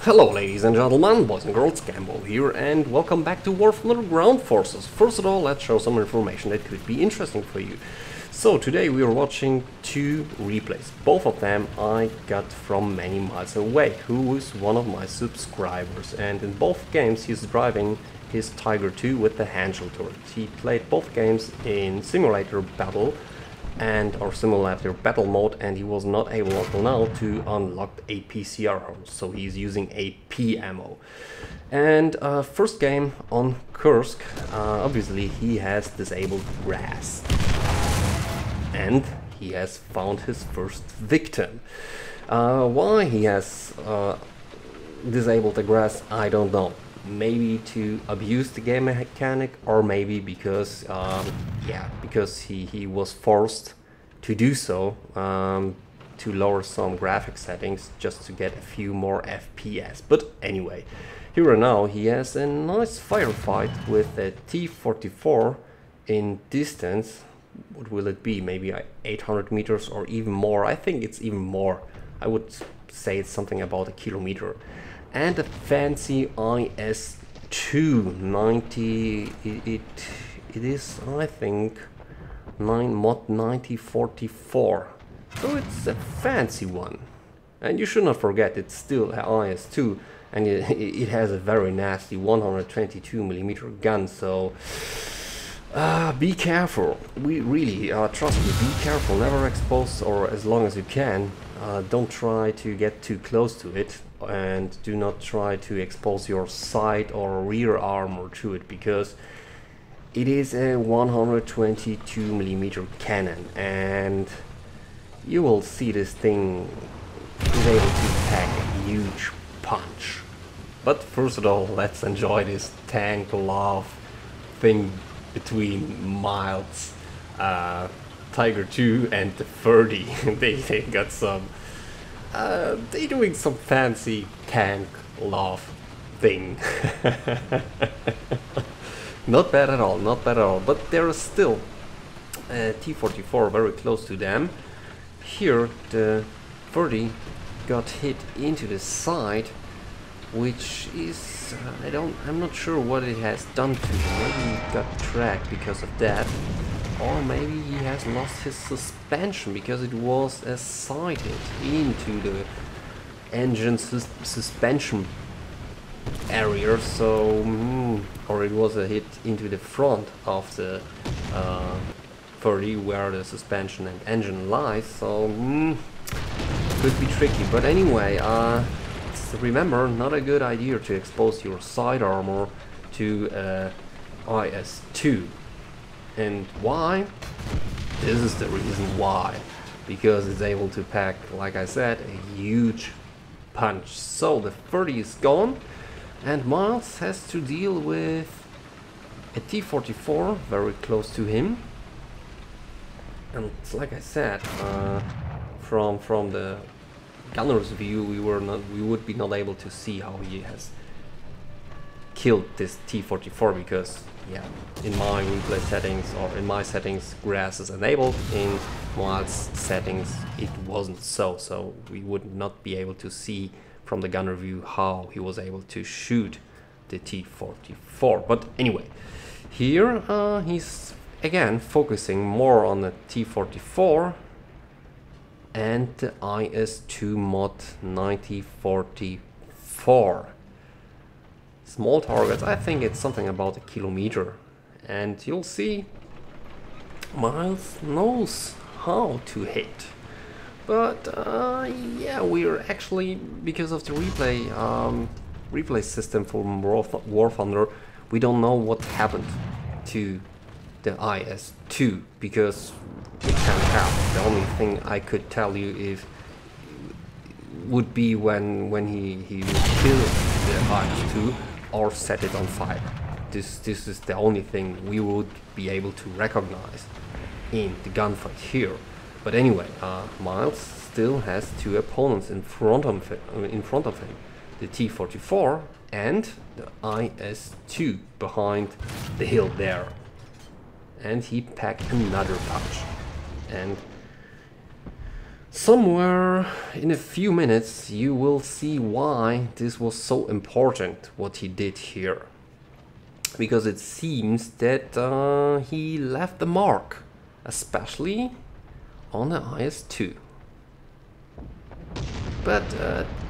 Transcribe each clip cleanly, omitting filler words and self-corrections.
Hello ladies and gentlemen, boys and girls, Gambo here, and welcome back to War Thunder Ground Forces. First of all, let's show some information that could be interesting for you. So today we are watching two replays. Both of them I got from ManyMilesAway, who is one of my subscribers, and in both games he's driving his Tiger 2 with the handle turret. He played both games in simulator battle or simulator battle mode, and he was not able until now to unlock a PCR hose, so he's using AP ammo. And first game on Kursk, obviously he has disabled grass, and he has found his first victim. Why he has disabled the grass, I don't know. Maybe to abuse the game mechanic, or maybe because because he was forced to do so, to lower some graphic settings just to get a few more FPS. But anyway, here and now he has a nice firefight with a T-44 in distance. What will it be? Maybe 800 meters or even more. I think it's even more. I would say it's something about a kilometer. And a fancy IS-2 90, it is, I think, mod 9044, so it's a fancy one. And you should not forget, it's still an IS-2, and it has a very nasty 122mm gun, so be careful. We really, trust me, be careful, never expose, or as long as you can, don't try to get too close to it, and do not try to expose your side or rear armor to it, because it is a 122mm cannon, and you will see this thing is able to pack a huge punch. But first of all, let's enjoy this tank love thing between Miles Tiger 2 and the 30. they got some they doing some fancy tank love thing. Not bad at all, not bad at all. But there is still a T-44 very close to them. Here the 30 got hit into the side, which is I'm not sure what it has done to him. Maybe he got tracked because of that, or maybe he has lost his suspension because it was sighted into the engine suspension area, so or it was a hit into the front of the 30 where the suspension and engine lies, so could be tricky. But anyway, remember, not a good idea to expose your side armor to IS-2. And why? This is the reason why. Because it's able to pack, like I said, a huge punch. So the 30 is gone, and Miles has to deal with a T-44 very close to him. And like I said, from the gunner's view, we would be not able to see how he has killed this T-44, because in my replay settings, or in my settings, grass is enabled. In Miles' settings it wasn't so we would not be able to see from the gunner view how he was able to shoot the T-44. But anyway, here he's again focusing more on the T-44 and the IS-2 mod 9044. Small targets, I think it's something about a kilometer, and you'll see Miles knows how to hit. But yeah, we're actually, because of the replay system from War Thunder, we don't know what happened to the IS-2, because we can't tell. The only thing I could tell you would be when he would kill the IS-2 or set it on fire. This is the only thing we would be able to recognize in the gunfight here. But anyway, Miles still has two opponents in front of him, the T-44 and the IS-2 behind the hill there. And he packed another punch. And somewhere in a few minutes you will see why this was so important what he did here. Because it seems that he left the mark, especially on the IS-2. But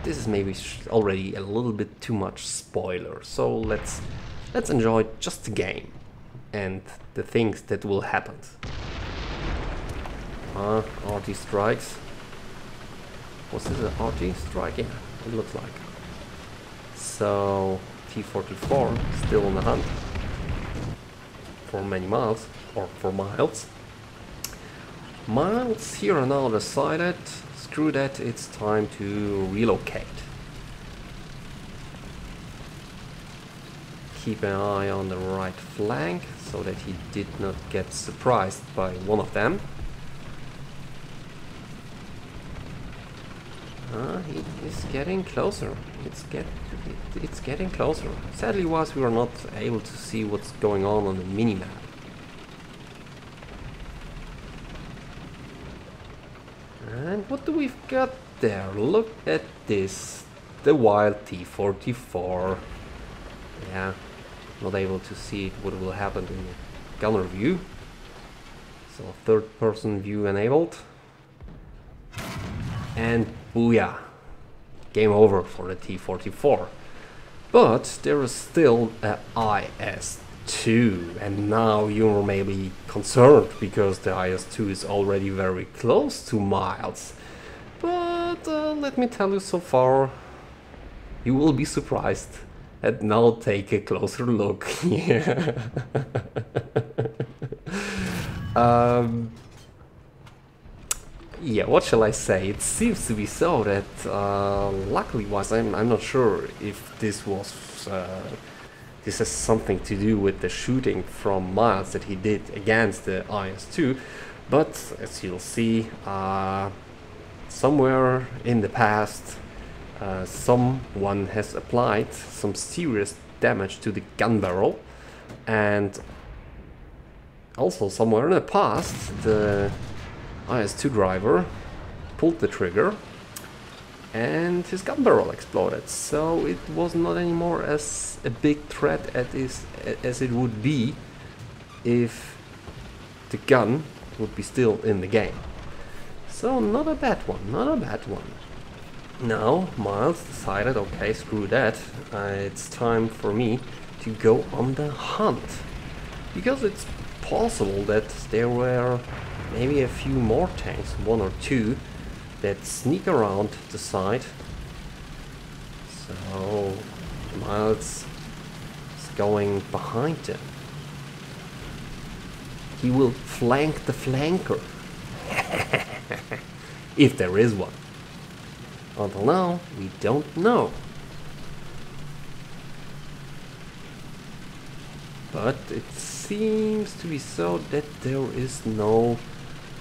this is maybe already a little bit too much spoiler, so let's enjoy just the game and the things that will happen. RT strikes. Was this an RT strike? Yeah, it looks like. So T-44 still on the hunt for many miles, or for miles. Miles here are now decided, screw that, it's time to relocate. Keep an eye on the right flank so that he did not get surprised by one of them. He is getting closer. It's getting closer. Sadly, we were not able to see what's going on the minimap. And what do we've got there? Look at this. The wild T-44. Yeah, not able to see what will happen in the gunner view. So third person view enabled. And booyah! Game over for the T-44. But there is still a IS-2, and now you're maybe concerned because the IS-2 is already very close to Miles. But let me tell you, so far you will be surprised. And now take a closer look. Yeah. Yeah, what shall I say? It seems to be so that, luckily was, I'm not sure if this was, this has something to do with the shooting from Miles that he did against the IS-2, but as you'll see, somewhere in the past, someone has applied some serious damage to the gun barrel, and also somewhere in the past, the IS-2 driver pulled the trigger and his gun barrel exploded, so it was not anymore as a big threat as it would be if the gun would be still in the game. So not a bad one, not a bad one. Now Miles decided, okay, screw that, it's time for me to go on the hunt, because it's possible that there were maybe a few more tanks, one or two, that sneak around the side. So Miles is going behind them. He will flank the flanker. If there is one. Until now, we don't know. But it seems to be so that there is no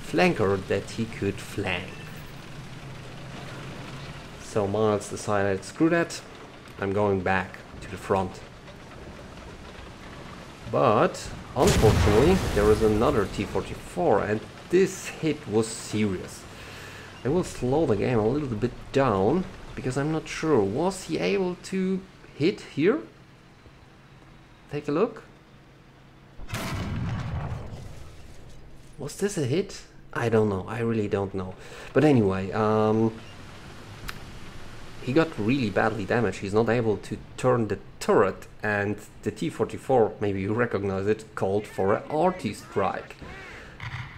flanker that he could flank. So Miles decided, screw that, I'm going back to the front. But unfortunately there is another T-44, and this hit was serious. I will slow the game a little bit down because I'm not sure, was he able to hit here? Take a look. Was this a hit? I don't know, I really don't know. But anyway, he got really badly damaged. He's not able to turn the turret, and the T-44, maybe you recognize it, called for an RT strike.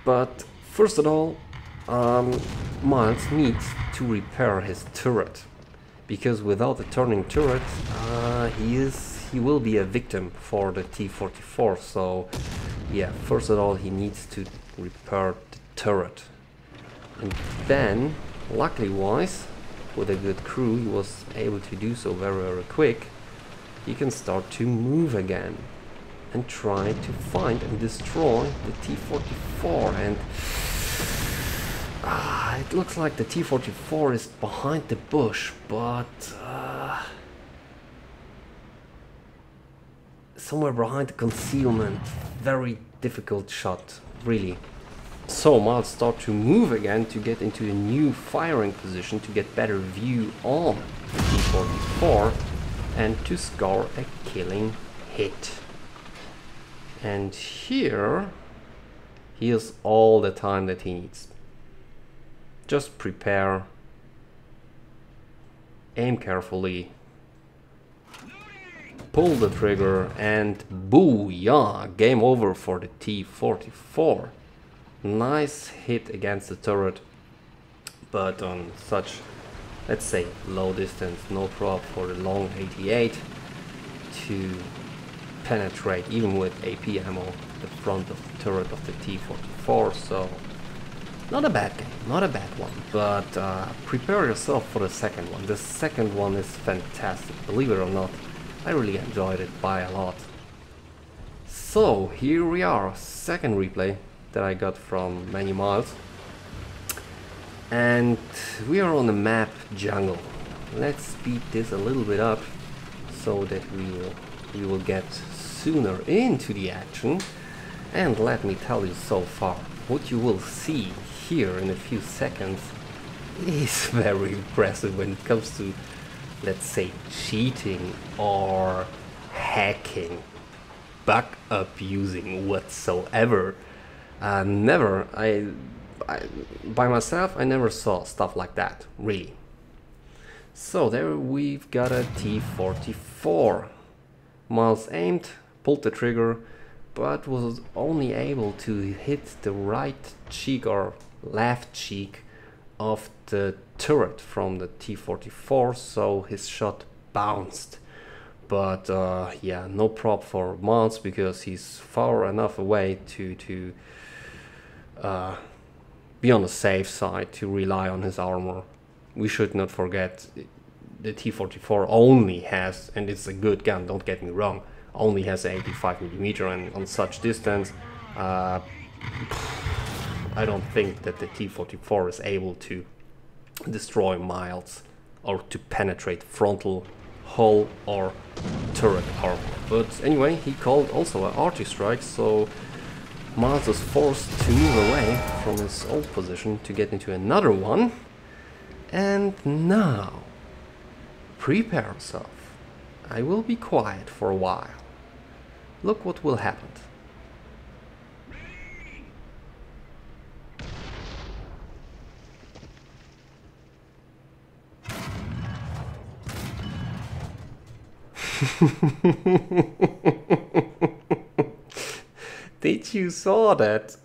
But first of all, Miles needs to repair his turret, because without a turning turret, he will be a victim for the T-44. So yeah, first of all he needs to repair the turret, and then luckily wise, with a good crew, he was able to do so very quick. He can start to move again and try to find and destroy the T-44, and it looks like the T-44 is behind the bush, but somewhere behind the concealment. Very difficult shot, really. So Miles start to move again to get into a new firing position to get better view on the T-44 and to score a killing hit. And here he has all the time that he needs. Just prepare, aim carefully, pull the trigger, and booyah! Game over for the T-44. Nice hit against the turret, but on such, let's say, low distance, no prob for the long 88 to penetrate, even with AP ammo, the front of the turret of the T-44. So not a bad game, not a bad one, but prepare yourself for the second one. The second one is fantastic, believe it or not. I really enjoyed it by a lot. So here we are, second replay that I got from ManyMiles, and we are on the map Jungle. Let's speed this a little bit up so that we will get sooner into the action. And let me tell you, so far what you will see here in a few seconds is very impressive when it comes to, let's say, cheating or hacking, backup using whatsoever. Never, by myself, I never saw stuff like that, really. So there we've got a T-44. Miles aimed, pulled the trigger, but was only able to hit the right cheek or left cheek of the turret from the T-44, so his shot bounced. But yeah, no prop for Miles because he's far enough away to be on the safe side, to rely on his armor. We should not forget the T-44 only has, and it's a good gun, don't get me wrong, only has 85mm, and on such distance I don't think that the T-44 is able to destroy Miles or to penetrate frontal, hull or turret armor. But anyway, he called also an arty strike, so Miles was forced to move away from his old position to get into another one. And now, prepare yourself. I will be quiet for a while. Look what will happen. Did you saw that?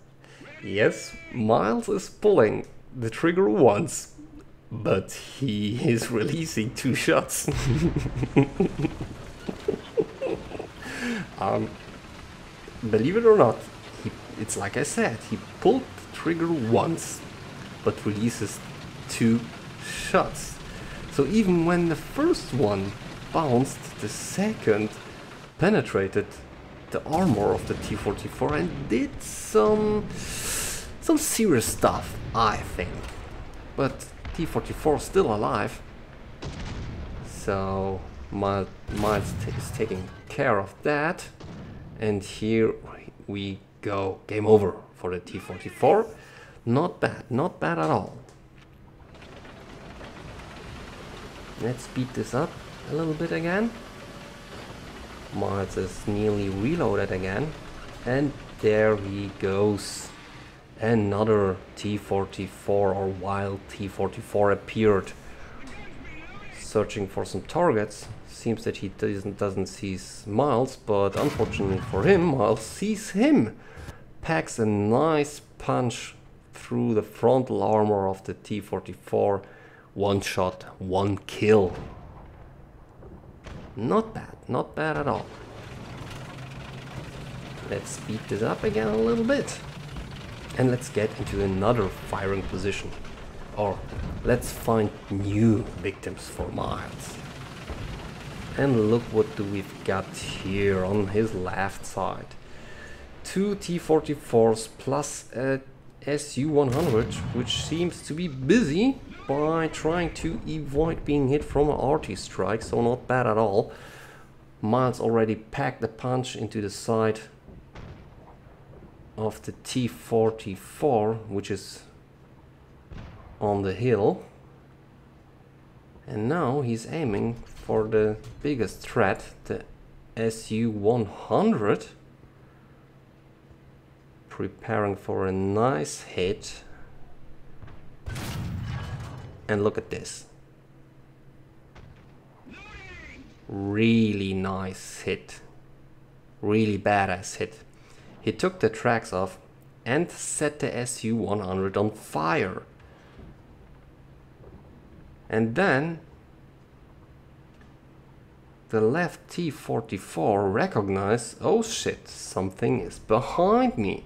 Yes, Miles is pulling the trigger once, but he is releasing 2 shots. Believe it or not, it's like I said, he pulled the trigger once, but releases 2 shots. So even when the first one bounced, the second penetrated the armor of the T-44 and did some serious stuff, I think. But T-44 is still alive, so Miles is taking care of that. And here we go, game over for the T-44. Not bad, not bad at all. Let's speed this up a little bit again. Miles is nearly reloaded again, and there he goes. Another T-44 or wild T-44 appeared, searching for some targets. Seems that he doesn't see Miles, but unfortunately for him, Miles sees him. Packs a nice punch through the frontal armor of the T-44. 1 shot, 1 kill. Not bad at all. Let's speed this up again a little bit. And let's get into another firing position. Or let's find new victims for Miles. And look what we've got here on his left side. 2 T-44s plus a Su-100, which seems to be busy by trying to avoid being hit from an arty strike, so not bad at all. Miles already packed the punch into the side of the T-44, which is on the hill. And now he's aiming for the biggest threat, the Su-100. Preparing for a nice hit. And look at this. Really nice hit. Really badass hit. He took the tracks off and set the Su-100 on fire. And then the left T-44 recognized, oh shit, something is behind me.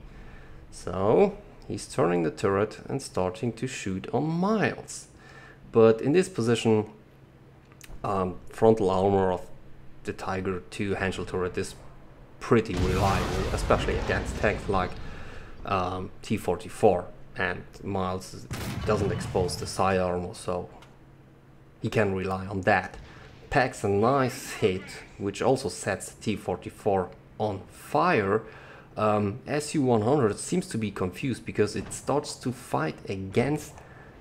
So he's turning the turret and starting to shoot on Miles. But in this position, frontal armor of the Tiger II handshell turret is pretty reliable, especially against tanks like T-44. And Miles doesn't expose the side armor, so he can rely on that. Packs a nice hit, which also sets the T-44 on fire. Su-100 seems to be confused because it starts to fight against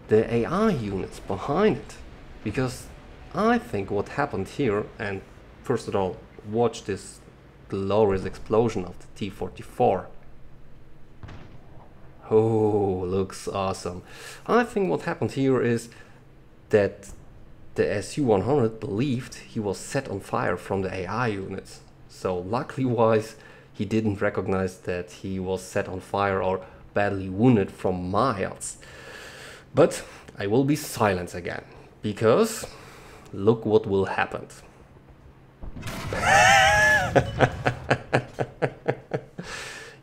the AI units behind it. Because I think what happened here, and first of all, watch this glorious explosion of the T-44. Oh, looks awesome. I think what happened here is that the Su-100 believed he was set on fire from the AI units. So luckily wise, he didn't recognize that he was set on fire or badly wounded from Miles. But I will be silent again, because look what will happen.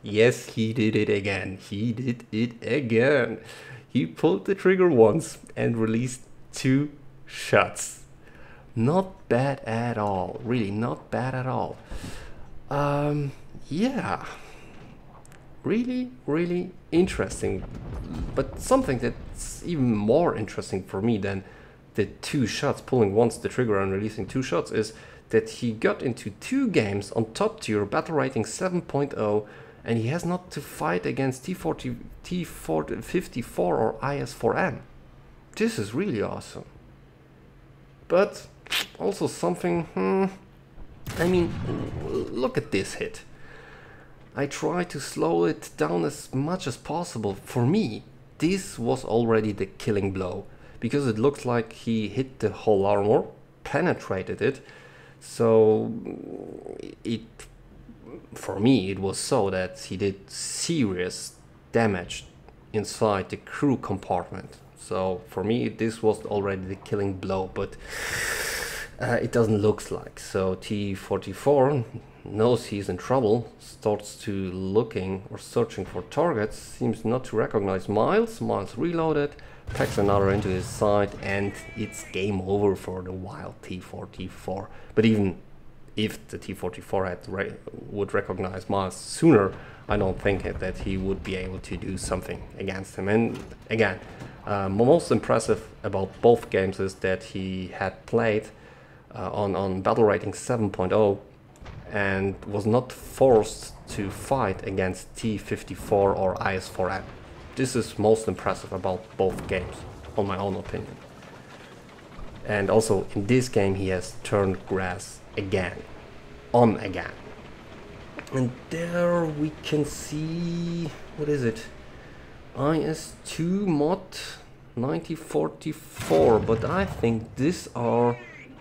Yes, he did it again. He did it again. He pulled the trigger once and released 2 shots. Not bad at all. Really not bad at all. Yeah. Really interesting. But something that's even more interesting for me than the 2 shots, pulling once the trigger and releasing 2 shots, is that he got into 2 games on top tier, battle rating 7.0, and he has not to fight against T-54 or IS-4M. This is really awesome. But also something, I mean, look at this hit. I try to slow it down as much as possible. For me, this was already the killing blow, because it looks like he hit the whole armor, penetrated it. So for me, it was so that he did serious damage inside the crew compartment. So for me, this was already the killing blow, but it doesn't look like. So T-44 knows he's in trouble, starts to looking or searching for targets, seems not to recognize Miles. Miles reloaded, packs another into his side, and it's game over for the wild T-44. But even if the T-44 would recognize Miles sooner, I don't think that he would be able to do something against him. And again, most impressive about both games is that he had played on battle rating 7.0 and was not forced to fight against T-54 or IS-4M. This is most impressive about both games, on my own opinion. And also in this game he has turned grass again, on again. And there we can see, what is it? IS-2 mod 9044, but I think these are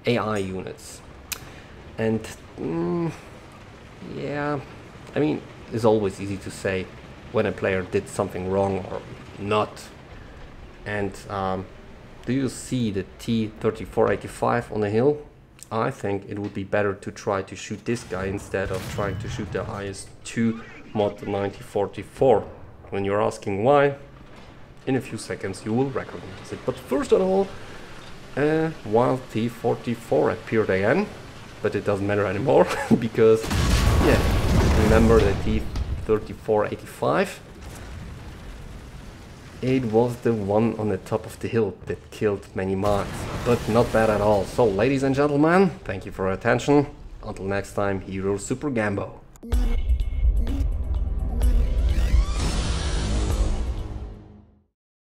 AI units. And yeah, I mean, it's always easy to say when a player did something wrong or not. And do you see the T-3485 on the hill? I think it would be better to try to shoot this guy instead of trying to shoot the IS-2 mod 9044. When you're asking why, in a few seconds you will recognize it. But first of all, wild T-44 appeared again, but it doesn't matter anymore because, yeah, remember the T-3485? It was the one on the top of the hill that killed ManyMiles, but not bad at all. So, ladies and gentlemen, thank you for your attention. Until next time, MrSupergambo.